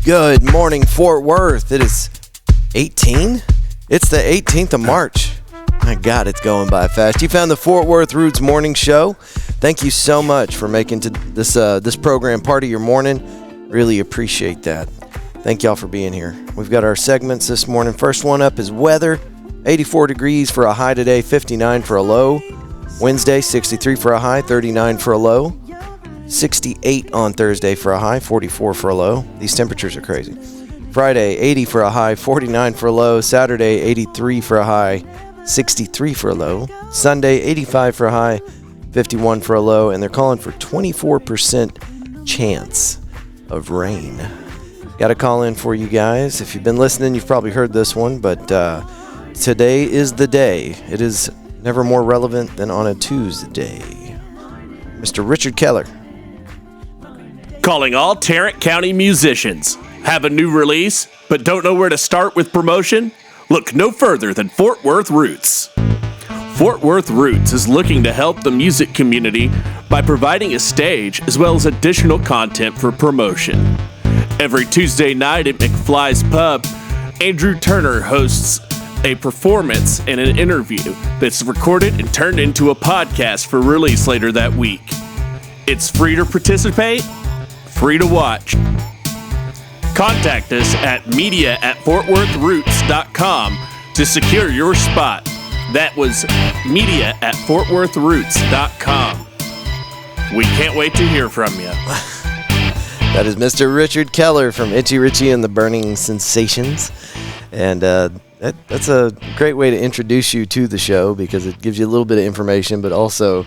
Good morning, Fort Worth. It is 18? It's the 18th of March. My God, it's going by fast. You found the Fort Worth Roots Morning Show. Thank you so much for making this program part of your morning. Really appreciate that. Thank y'all for being here. We've got our segments this morning. First one up is weather. 84 degrees for a high today, 59 for a low. Wednesday, 63 for a high, 39 for a low. 68 on Thursday for a high, 44 for a low. These temperatures are crazy. Friday, 80 for a high, 49 for a low. Saturday, 83 for a high, 63 for a low. Sunday, 85 for a high, 51 for a low. And they're calling for 24% chance of rain. Got a call in for you guys. If you've been listening, you've probably heard this one, but today is the day. It is never more relevant than on a Tuesday. Mr. Richard Keller. Calling all Tarrant County musicians. Have a new release, but don't know where to start with promotion? Look no further than Fort Worth Roots. Fort Worth Roots is looking to help the music community by providing a stage as well as additional content for promotion. Every Tuesday night at McFly's Pub, Andrew Turner hosts a performance and an interview that's recorded and turned into a podcast for release later that week. It's free to participate, free to watch. Contact us at media@fortworthroots.com to secure your spot. That was media@fortworthroots.com. We can't wait to hear from you. That is Mr. Richard Keller from Itchy Richie and the Burning Sensations. And that's a great way to introduce you to the show because it gives you a little bit of information, but also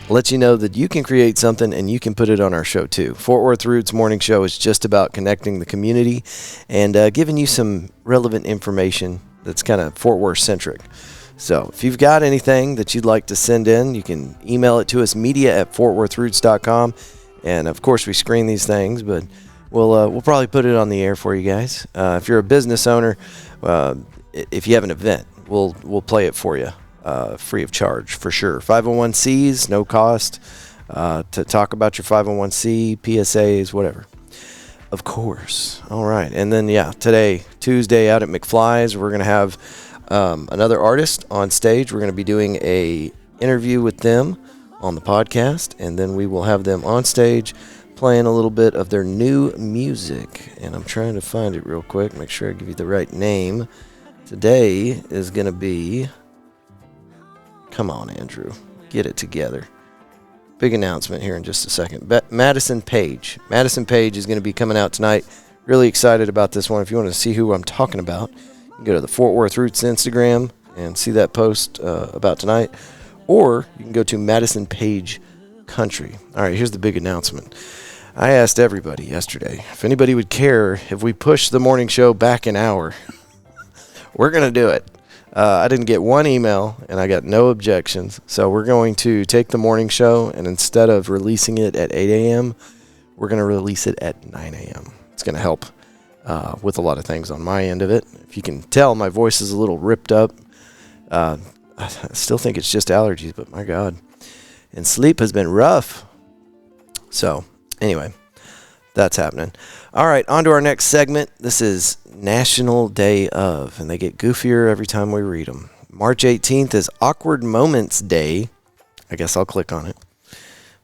let you know that you can create something and you can put it on our show too. Fort Worth Roots Morning Show is just about connecting the community and giving you some relevant information that's kind of Fort Worth centric. So if you've got anything that you'd like to send in, you can email it to us, media@fortworthroots.com. And of course we screen these things, but we'll probably put it on the air for you guys. If you're a business owner, if you have an event, we'll play it for you. Free of charge for sure. 501Cs, no cost to talk about your 501C, PSAs, whatever. Of course. All right. And then, today, Tuesday, out at McFly's, we're going to have another artist on stage. We're going to be doing a interview with them on the podcast, and then we will have them on stage playing a little bit of their new music. And I'm trying to find it real quick, make sure I give you the right name. Today is going to be... Come on, Andrew. Get it together. Big announcement here in just a second. Madison Page. Madison Page is going to be coming out tonight. Really excited about this one. If you want to see who I'm talking about, you can go to the Fort Worth Roots Instagram and see that post about tonight. Or you can go to Madison Page Country. All right, here's the big announcement. I asked everybody yesterday if anybody would care if we push the morning show back an hour. We're going to do it. I didn't get one email, and I got no objections. So we're going to take the morning show, and instead of releasing it at 8 a.m., we're going to release it at 9 a.m. It's going to help with a lot of things on my end of it. If you can tell, my voice is a little ripped up. I still think it's just allergies, but my God. And sleep has been rough. So, anyway, that's happening. All right, on to our next segment. This is National Day of, and they get goofier every time we read them. March 18th is Awkward Moments Day. I guess I'll click on it.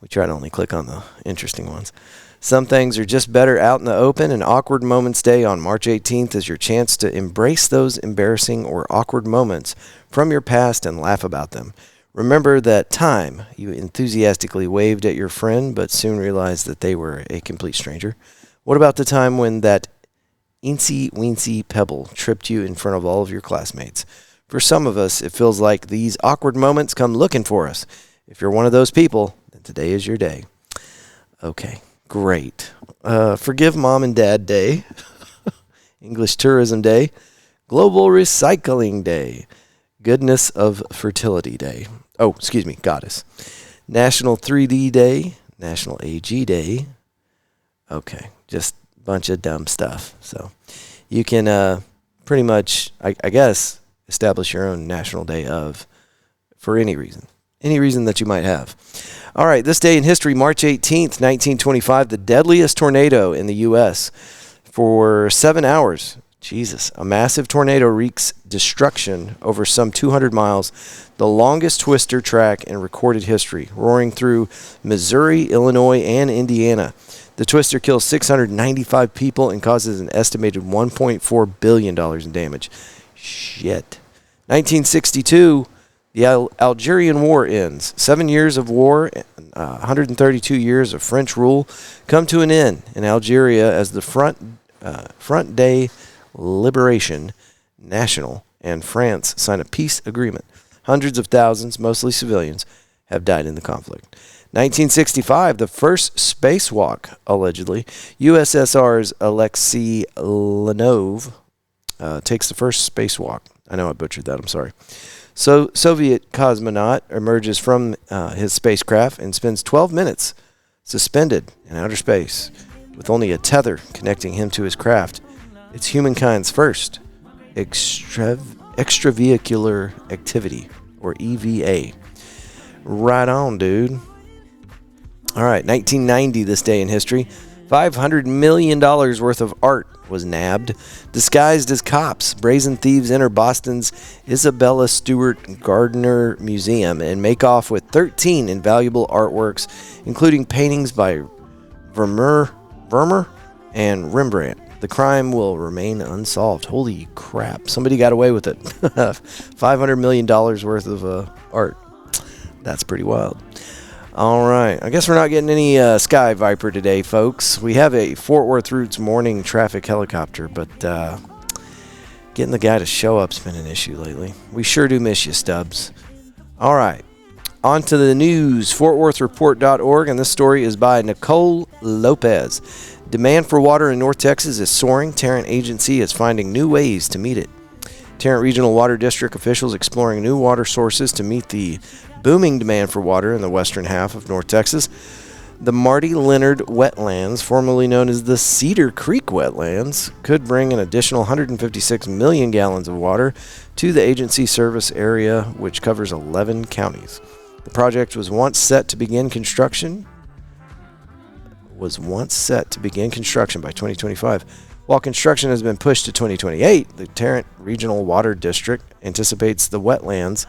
We try to only click on the interesting ones. Some things are just better out in the open, and Awkward Moments Day on March 18th is your chance to embrace those embarrassing or awkward moments from your past and laugh about them. Remember that time you enthusiastically waved at your friend, but soon realized that they were a complete stranger. What about the time when that eensy-weensy pebble tripped you in front of all of your classmates? For some of us, it feels like these awkward moments come looking for us. If you're one of those people, then today is your day. Okay, great. Forgive Mom and Dad Day. English Tourism Day. Global Recycling Day. Goodness of Fertility Day. Goddess. National 3D Day. National AG Day. Okay, just a bunch of dumb stuff. So you can pretty much, I guess, establish your own national day of for any reason that you might have. All right, this day in history, March 18th, 1925, the deadliest tornado in the U.S. For 7 hours. Jesus, a massive tornado wreaks destruction over some 200 miles, the longest twister track in recorded history, roaring through Missouri, Illinois, and Indiana. The twister kills 695 people and causes an estimated $1.4 billion in damage. Shit. 1962, the Algerian War ends. 7 years of war, 132 years of French rule come to an end in Algeria as the Front Day Liberation National and France sign a peace agreement. Hundreds of thousands, mostly civilians, have died in the conflict. 1965, the first spacewalk, allegedly. USSR's Alexei Leonov takes the first spacewalk. I know I butchered that, I'm sorry. So Soviet cosmonaut emerges from his spacecraft and spends 12 minutes suspended in outer space with only a tether connecting him to his craft. It's humankind's first extravehicular activity, or EVA. Right on, dude. All right, 1990, this day in history. $500 million worth of art was nabbed. Disguised as cops, brazen thieves enter Boston's Isabella Stewart Gardner Museum and make off with 13 invaluable artworks, including paintings by Vermeer and Rembrandt. The crime will remain unsolved. Holy crap. Somebody got away with it. $500 million worth of art. That's pretty wild. All right. I guess we're not getting any Sky Viper today, folks. We have a Fort Worth Roots morning traffic helicopter, but getting the guy to show up's been an issue lately. We sure do miss you, Stubbs. All right. On to the news, FortWorthReport.org, and this story is by Nicole Lopez. Demand for water in North Texas is soaring. Tarrant Agency is finding new ways to meet it. Tarrant Regional Water District officials exploring new water sources to meet the booming demand for water in the western half of North Texas. The Marty Leonard Wetlands, formerly known as the Cedar Creek Wetlands, could bring an additional 156 million gallons of water to the agency service area, which covers 11 counties. The project was once set to begin construction by 2025. While construction has been pushed to 2028, the Tarrant Regional Water District anticipates the wetlands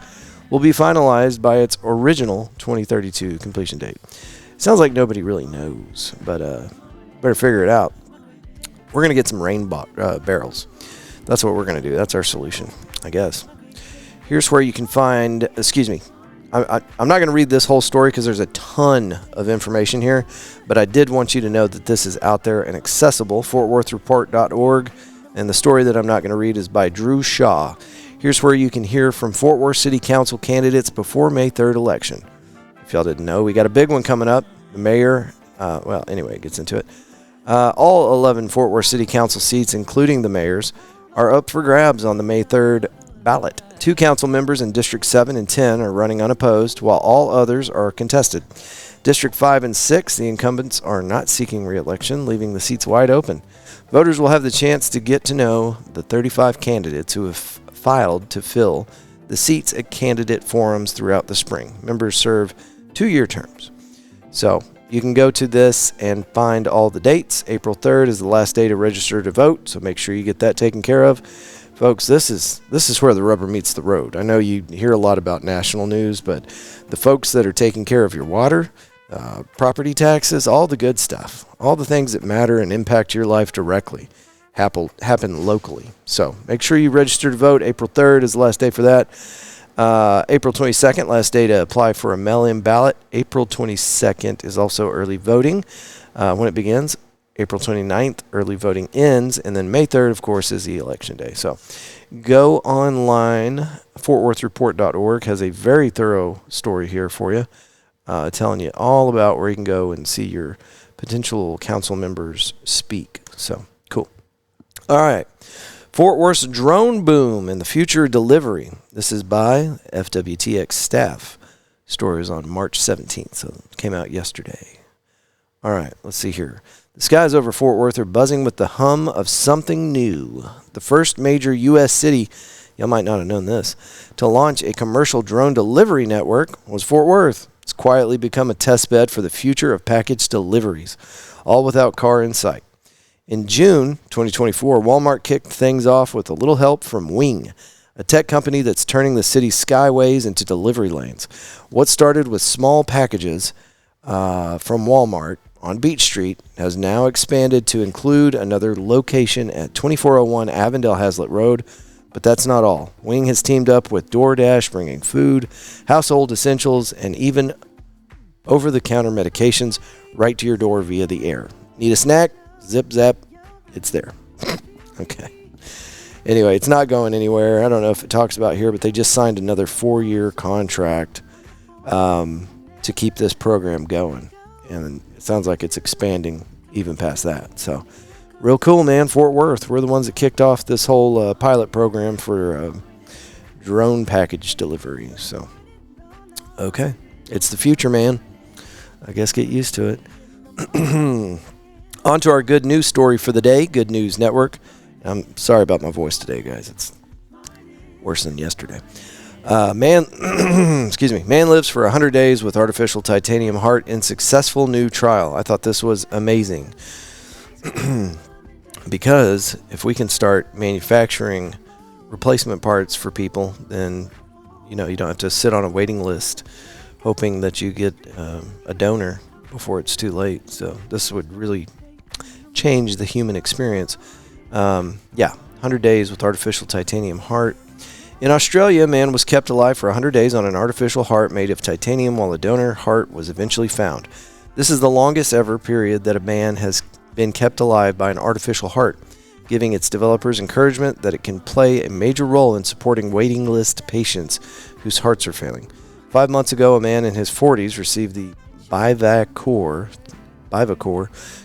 will be finalized by its original 2032 completion date. Sounds like nobody really knows, but better figure it out. We're going to get some rain barrels. That's what we're going to do. That's our solution, I guess. Here's where you can find, I'm not going to read this whole story because there's a ton of information here, but I did want you to know that this is out there and accessible, FortWorthReport.org, and the story that I'm not going to read is by Drew Shaw. Here's where you can hear from Fort Worth City Council candidates before May 3rd election. If y'all didn't know, we got a big one coming up. The mayor, it gets into it. All 11 Fort Worth City Council seats, including the mayor's, are up for grabs on the May 3rd ballot. 2 council members in District 7 and 10 are running unopposed, while all others are contested. District 5 and 6, the incumbents are not seeking re-election, leaving the seats wide open. Voters will have the chance to get to know the 35 candidates who have filed to fill the seats at candidate forums throughout the spring. Members serve 2-year terms. So you can go to this and find all the dates. April 3rd is the last day to register to vote, so make sure you get that taken care of. Folks, this is where the rubber meets the road. I know you hear a lot about national news, but the folks that are taking care of your water, property taxes, all the good stuff, all the things that matter and impact your life directly happen locally. So make sure you register to vote. April 3rd is the last day for that. April 22nd, last day to apply for a mail-in ballot. April 22nd is also early voting when it begins. April 29th, early voting ends, and then May 3rd, of course, is the election day. So go online. FortWorthReport.org has a very thorough story here for you, telling you all about where you can go and see your potential council members speak. So cool. All right. Fort Worth's drone boom and the future of delivery. This is by FWTX staff. Story is on March 17th, so it came out yesterday. All right, let's see here. The The skies over Fort Worth are buzzing with the hum of something new. The first major U.S. city, y'all might not have known this, to launch a commercial drone delivery network was Fort Worth. It's quietly become a test bed for the future of package deliveries, all without car in sight. In June 2024, Walmart kicked things off with a little help from Wing, a tech company that's turning the city's skyways into delivery lanes. What started with small packages from Walmart on Beach Street has now expanded to include another location at 2401 Avondale Hazlitt Road, but that's not all. Wing has teamed up with DoorDash, bringing food, household essentials, and even over-the-counter medications right to your door via the air. Need a snack? Zip, zap, it's there. Okay. Anyway, it's not going anywhere. I don't know if it talks about here, but they just signed another 4-year contract to keep this program going. And it sounds like it's expanding even past that. So, real cool, man. Fort Worth. We're the ones that kicked off this whole pilot program for drone package delivery. So, okay. It's the future, man. I guess get used to it. On to our good news story for the day. Good News Network. I'm sorry about my voice today, guys. It's worse than yesterday. Man lives for 100 days with artificial titanium heart in successful new trial. I thought this was amazing. Because if we can start manufacturing replacement parts for people, then you don't have to sit on a waiting list hoping that you get a donor before it's too late. So this would really change the human experience. 100 days with artificial titanium heart. In Australia, a man was kept alive for 100 days on an artificial heart made of titanium while a donor heart was eventually found. This is the longest ever period that a man has been kept alive by an artificial heart, giving its developers encouragement that it can play a major role in supporting waiting list patients whose hearts are failing. 5 months ago, a man in his 40s received the Bivacor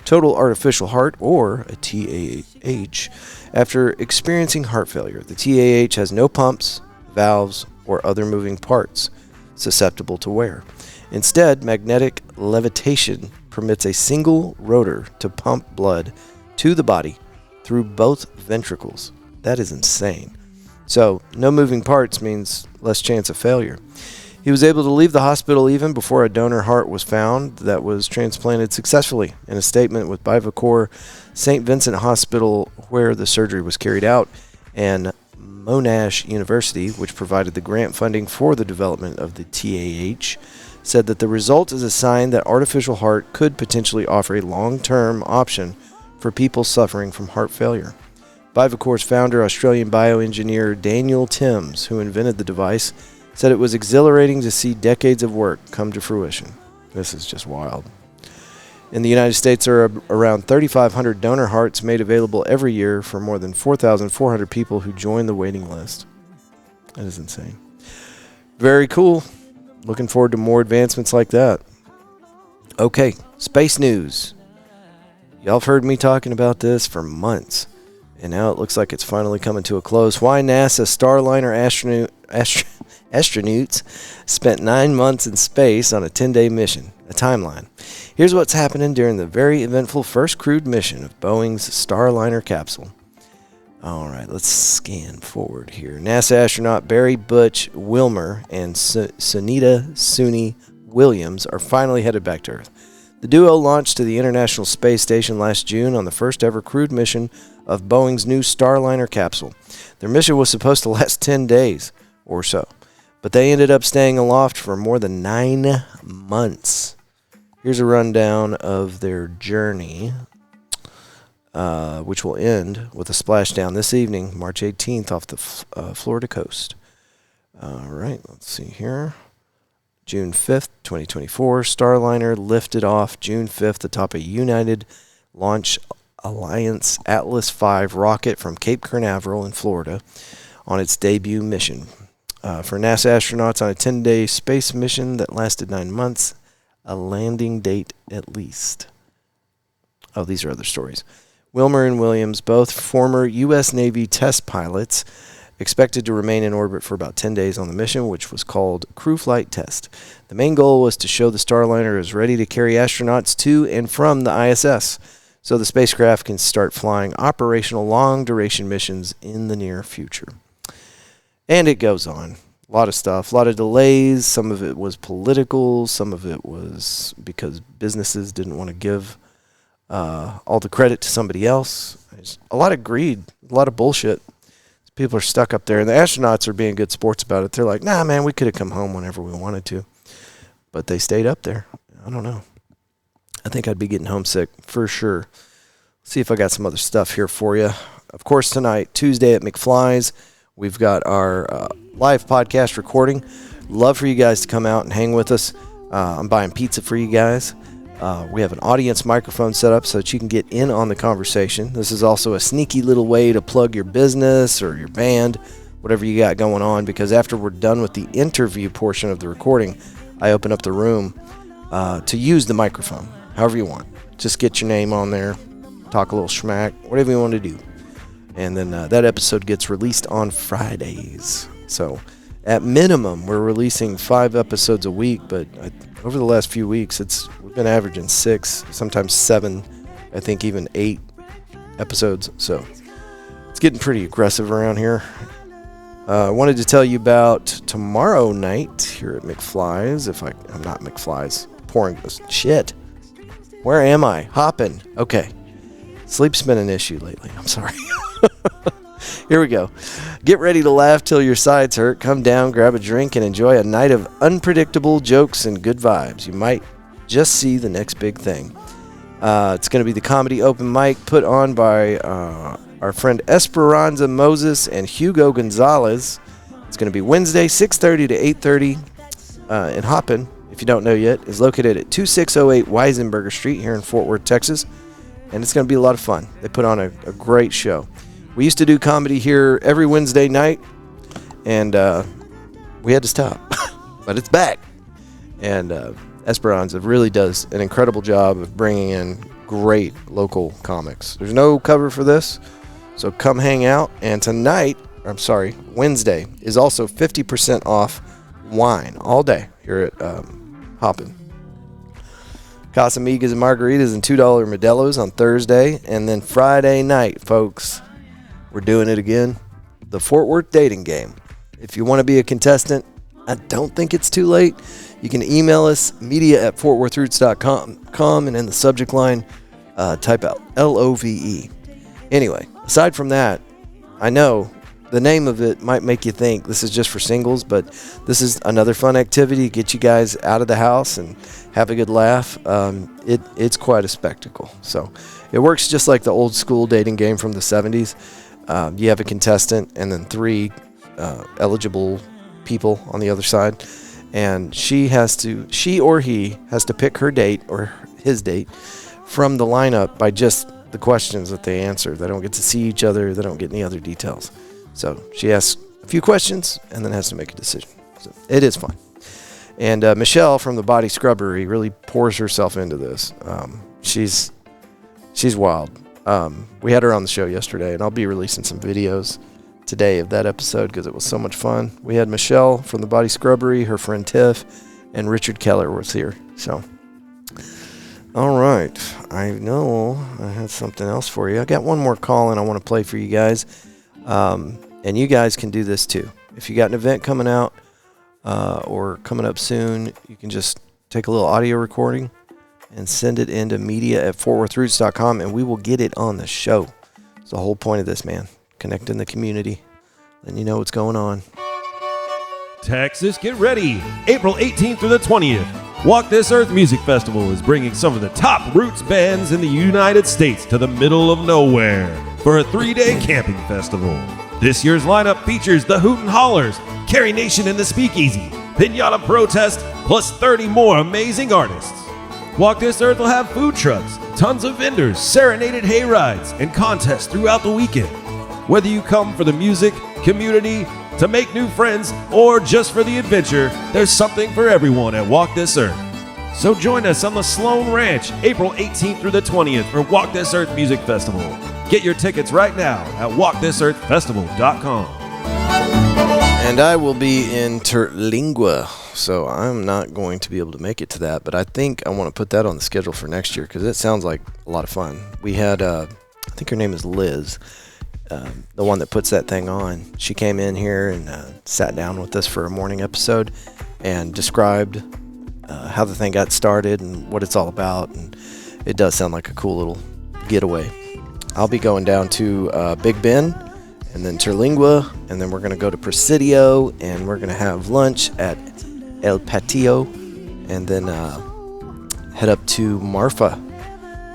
total artificial heart, or a TAH, after experiencing heart failure. The TAH has no pumps, valves, or other moving parts susceptible to wear. Instead, magnetic levitation permits a single rotor to pump blood to the body through both ventricles. That is insane. So, no moving parts means less chance of failure. He was able to leave the hospital even before a donor heart was found that was transplanted successfully. In a statement with Bivacor, St. Vincent Hospital, where the surgery was carried out, and Monash University, which provided the grant funding for the development of the TAH, said that the result is a sign that artificial heart could potentially offer a long-term option for people suffering from heart failure. Bivacor's founder, Australian bioengineer Daniel Timms, who invented the device, said it was exhilarating to see decades of work come to fruition. This is just wild. In the United States, there are around 3,500 donor hearts made available every year for more than 4,400 people who join the waiting list. That is insane. Very cool. Looking forward to more advancements like that. Okay, space news. Y'all have heard me talking about this for months, and now it looks like it's finally coming to a close. Why NASA Starliner astronauts spent 9 months in space on a 10-day mission. A timeline. Here's what's happening during the very eventful first crewed mission of Boeing's Starliner capsule. All right, let's scan forward here. NASA astronaut Barry Butch Wilmer and Sunita Suni Williams are finally headed back to Earth. The duo launched to the International Space Station last June on the first ever crewed mission of Boeing's new Starliner capsule. Their mission was supposed to last 10 days or so, but they ended up staying aloft for more than 9 months. Here's a rundown of their journey, which will end with a splashdown this evening, March 18th, off the Florida coast. All right, let's see here. June 5th, 2024, Starliner lifted off June 5th atop a United Launch Alliance Atlas V rocket from Cape Canaveral in Florida on its debut mission. For NASA astronauts on a 10-day space mission that lasted 9 months, a landing date at least. Oh, these are other stories. Wilmer and Williams, both former U.S. Navy test pilots, expected to remain in orbit for about 10 days on the mission, which was called Crew Flight Test. The main goal was to show the Starliner is ready to carry astronauts to and from the ISS. so the spacecraft can start flying operational long-duration missions in the near future. And it goes on. A lot of stuff, a lot of delays. Some of it was political. Some of it was because businesses didn't want to give all the credit to somebody else. There's a lot of greed, a lot of bullshit. People are stuck up there, and the astronauts are being good sports about it. They're like, nah, man, we could have come home whenever we wanted to. But they stayed up there. I don't know. I think I'd be getting homesick for sure. See if I got some other stuff here for you. Of course, tonight, Tuesday at McFly's, we've got our live podcast recording. Love for you guys to come out and hang with us. I'm buying pizza for you guys. We have an audience microphone set up so that you can get in on the conversation. This is also a sneaky little way to plug your business or your band, whatever you got going on, because after we're done with the interview portion of the recording, I open up the room to use the microphone, however you want. Just get your name on there, talk a little schmack, whatever you want to do. And then that episode gets released on Fridays. So at minimum, we're releasing 5 episodes a week, but over the last few weeks, we've been averaging 6, sometimes 7, I think even 8 episodes. So it's getting pretty aggressive around here. I wanted to tell you about tomorrow night here at McFly's. I'm not McFly's. Pouring this shit. Where am I? Hoppin. Okay. Sleep's been an issue lately. I'm sorry. Here we go. Get ready to laugh till your sides hurt. Come down, grab a drink, and enjoy a night of unpredictable jokes and good vibes. You might just see the next big thing. It's going to be the comedy open mic put on by our friend Esperanza Moses and Hugo Gonzalez. It's going to be Wednesday, 6:30 to 8:30 in Hoppin, if you don't know yet, is located at 2608 Weisenberger Street here in Fort Worth, Texas. And it's going to be a lot of fun. They put on a great show. We used to do comedy here every Wednesday night, and we had to stop. But it's back. And Esperanza really does an incredible job of bringing in great local comics. There's no cover for this, so come hang out. And Wednesday is also 50% off wine all day here at Hoppin. Casamigas and margaritas and $2 Modelo's on Thursday. And then Friday night, folks, we're doing it again. The Fort Worth dating game. If you want to be a contestant, I don't think it's too late. You can email us, media@fortworthroots.com, and in the subject line, type out LOVE. Anyway, aside from that, I know the name of it might make you think this is just for singles, but this is another fun activity to get you guys out of the house and have a good laugh. It's quite a spectacle. So it works just like the old school dating game from the 70s. You have a contestant and then 3 eligible people on the other side, and she or he has to pick her date or his date from the lineup by just the questions that they answer. They don't get to see each other. They don't get any other details. So she asks a few questions and then has to make a decision. So it is fun. And Michelle from the Body Scrubbery really pours herself into this. She's wild. We had her on the show yesterday, and I'll be releasing some videos today of that episode because it was so much fun. We had Michelle from the Body Scrubbery, her friend Tiff, and Richard Keller was here. So, all right. I know I had something else for you. I got one more call, and I want to play for you guys. And you guys can do this too. If you got an event coming out or coming up soon, you can just take a little audio recording and send it into media@fortworthroots.com, and we will get it on the show. It's the whole point of this, man. Connecting the community. Then you know what's going on. Texas, get ready. April 18th through the 20th. Walk This Earth Music Festival is bringing some of the top roots bands in the United States to the middle of nowhere for a 3-day camping festival. This year's lineup features the Hootin' Hollers, Carrie Nation and the Speakeasy, Pinata Protest, plus 30 more amazing artists. Walk This Earth will have food trucks, tons of vendors, serenaded hayrides, and contests throughout the weekend. Whether you come for the music, community, to make new friends, or just for the adventure, there's something for everyone at Walk This Earth. So join us on the Sloan Ranch, April 18th through the 20th for Walk This Earth Music Festival. Get your tickets right now at walkthisearthfestival.com. And I will be in Terlingua, so I'm not going to be able to make it to that, but I think I want to put that on the schedule for next year because it sounds like a lot of fun. We had, I think her name is Liz, the one that puts that thing on. She came in here and sat down with us for a morning episode and described how the thing got started and what it's all about, and it does sound like a cool little getaway. I'll be going down to Big Ben and then Terlingua, and then we're going to go to Presidio, and we're going to have lunch at El Patio, and then head up to Marfa.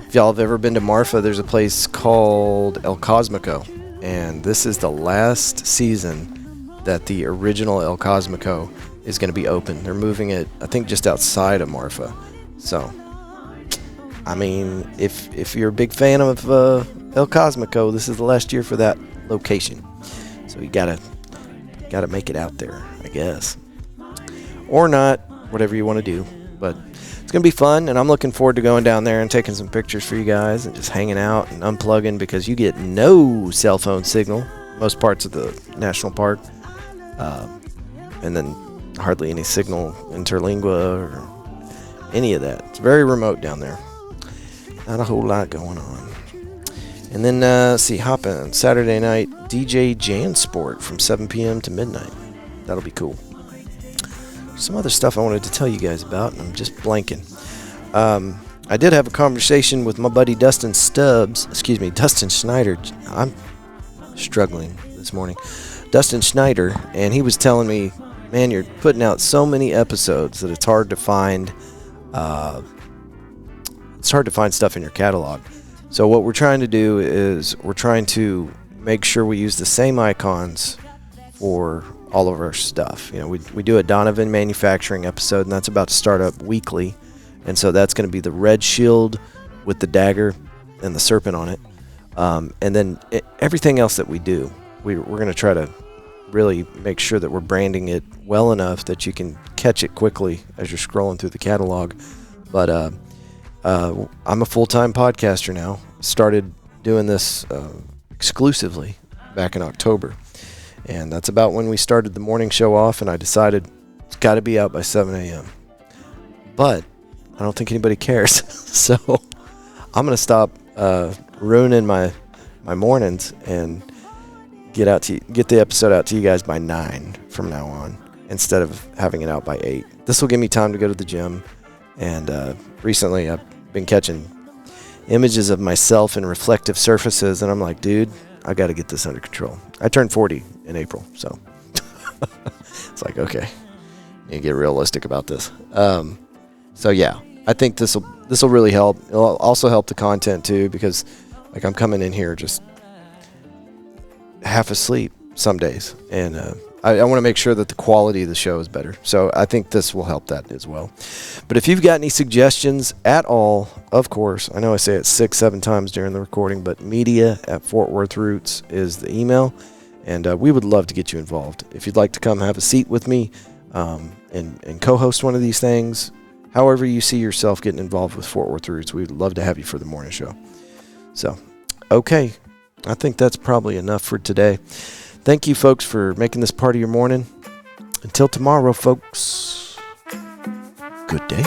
If y'all have ever been to Marfa, there's a place called El Cosmico, and this is the last season that the original El Cosmico is going to be open. They're moving it, I think, just outside of Marfa. So, I mean, if you're a big fan of El Cosmico, this is the last year for that location. So you gotta make it out there, I guess. Or not, whatever you want to do. But it's going to be fun, and I'm looking forward to going down there and taking some pictures for you guys and just hanging out and unplugging because you get no cell phone signal most parts of the national park. And then hardly any signal in Terlingua or any of that. It's very remote down there. Not a whole lot going on. And then, Hoppin, Saturday night, DJ Jansport from 7 p.m. to midnight. That'll be cool. Some other stuff I wanted to tell you guys about, and I'm just blanking. I did have a conversation with my buddy Dustin Schneider. I'm struggling this morning. Dustin Schneider, and he was telling me, man, you're putting out so many episodes that it's hard to find stuff in your catalog. So what we're trying to do is we're trying to make sure we use the same icons for all of our stuff. You know, we do a Donovan Manufacturing episode, and that's about to start up weekly. And so that's going to be the red shield with the dagger and the serpent on it. And then everything else that we do, we're going to try to really make sure that we're branding it well enough that you can catch it quickly as you're scrolling through the catalog. But I'm a full-time podcaster now. Started doing this exclusively back in October. And that's about when we started the morning show off, and I decided it's got to be out by 7 a.m. But I don't think anybody cares. So I'm going to stop ruining my mornings and get the episode out to you guys by 9 from now on instead of having it out by 8. This will give me time to go to the gym. And recently I've been catching images of myself in reflective surfaces, and I'm like, dude, I got to get this under control. I turned 40 in April, so it's like, okay, need to get realistic about this. So yeah, I think this will really help. It'll also help the content too, because like I'm coming in here just half asleep some days, and I want to make sure that the quality of the show is better. So I think this will help that as well. But if you've got any suggestions at all, of course, I know I say it 6-7 times during the recording, but media@FortWorthRoots is the email, and we would love to get you involved. If you'd like to come have a seat with me and co-host one of these things, however you see yourself getting involved with Fort Worth Roots, we'd love to have you for the morning show. So, okay, I think that's probably enough for today. Thank you, folks, for making this part of your morning. Until tomorrow, folks, good day.